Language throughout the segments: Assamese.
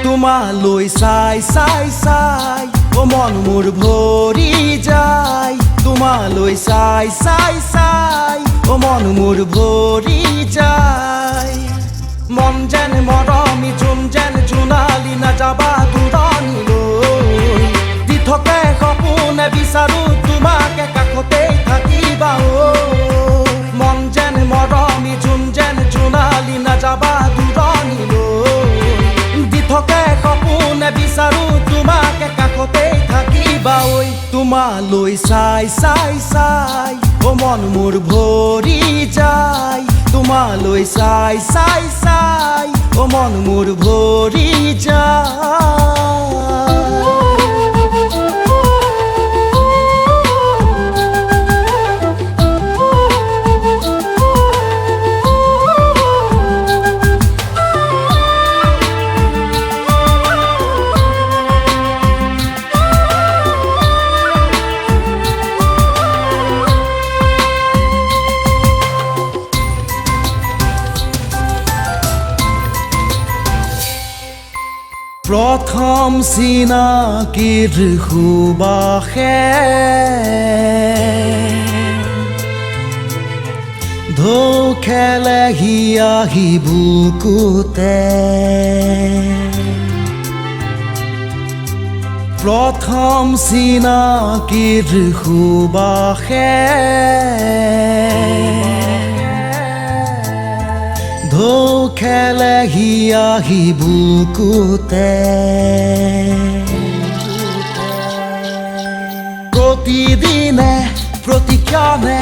তোমালৈ চাই চাই চাই ও মন মোৰ ভৰি যায় তোমালৈ চাই চাই চাই ও মন মোৰ ভৰি যায় মন যেন মৰমি জোন যেন জোনালী নাযাবা দূৰণিলৈ দি থাকে সপোনে বিচাৰো তোমাকে কাষতে থাকিবা মন যেন মৰমি জোন যেন জোনালী নাযাবা দূৰণিলৈ দি থাকে সপোনে বিচাৰো তোমাকে কাষতে থাকিবা তোমালৈ চাই চাই চাই ও মন মোৰ ভৰি যায় তোমালৈ চাই চাই চাই ও মন মোৰ ভৰি যায় প্ৰথম চিনাকিৰ সুবাসে ঢৌ খেলেহি আহি বুকুতে প্ৰথম চিনাকিৰ সুবাসে ঢৌ খেলেহি আহি বুকুতে প্ৰতিদিনে প্ৰতিক্ষণে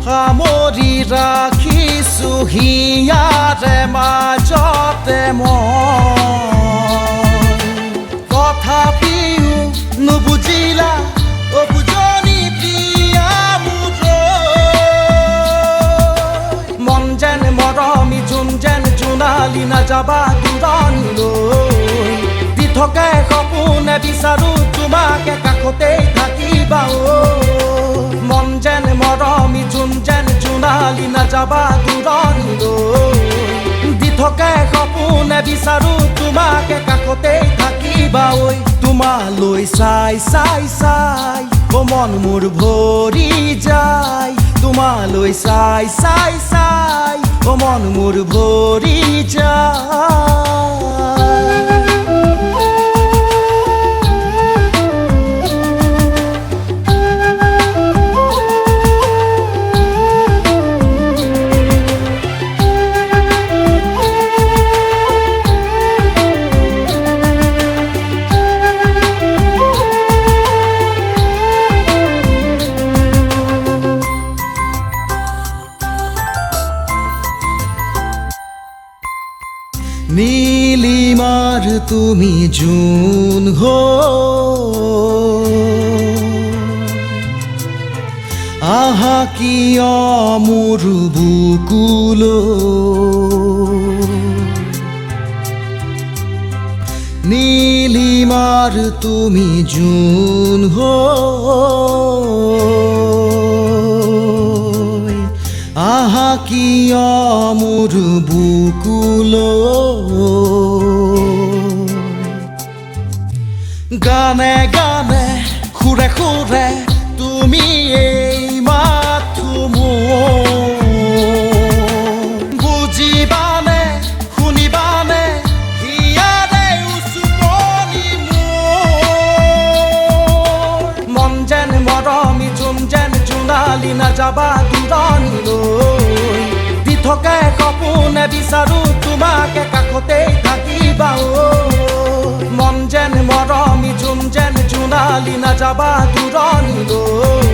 সামৰি ৰাখিছো হিয়াৰে মাজতে মই তথাপিও নুবুজিলা অবুজনি প্ৰিয়া মোৰ মন যেন মৰমি জোন যেন জোনালী নাযাবা দূৰণিলৈ দি থাকে সপোনে বিচাৰো তোমাকে কাষতে থাকিবা মন যেন মৰমি জোন যেন জোনালী নাযাবা দূৰণিলৈ দি থাকে সপোনে বিচাৰো তোমাকে কাষতে থাকিবা তোমালৈ চাই চাই চাই ও মন মোৰ ভৰি যায় তোমালৈ চাই চাই চাই ও মন মোৰ ভৰি যায় নীলিমাৰ তুমি জুন হো আহা কিয় মোৰ বুকুলৈ নীলিমাৰ তুমি জুন হো আহা কিয় মোৰ বুকুলৈ গানে গানে সুৰে সুৰে তুমি এই মাতটো বুজিবানে শুনিবানে হিয়াৰে উচুপনি মোৰ মন যেন মৰমি জোন যেন জোনালী নাযাবা দূৰণিলৈ দি থাকে সপোনে বিচাৰো তোমাকে কাষতে থাকিবা মন যেন মৰমি জোন যেন জোনালী নাযাবা দূৰণিলৈ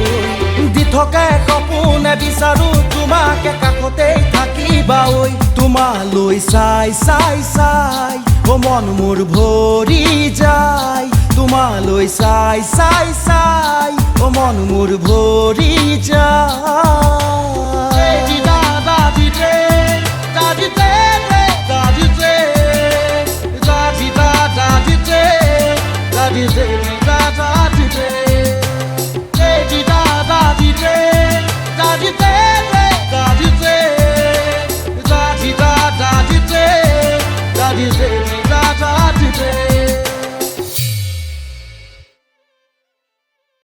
দি থাকে সপোনে বিচাৰো তোমাকে কাষতে থাকিবা তোমালৈ চাই চাই চাই ও মন মোৰ ভৰি যায় তোমালৈ চাই চাই চাই ও মন মোৰ ভৰি যায়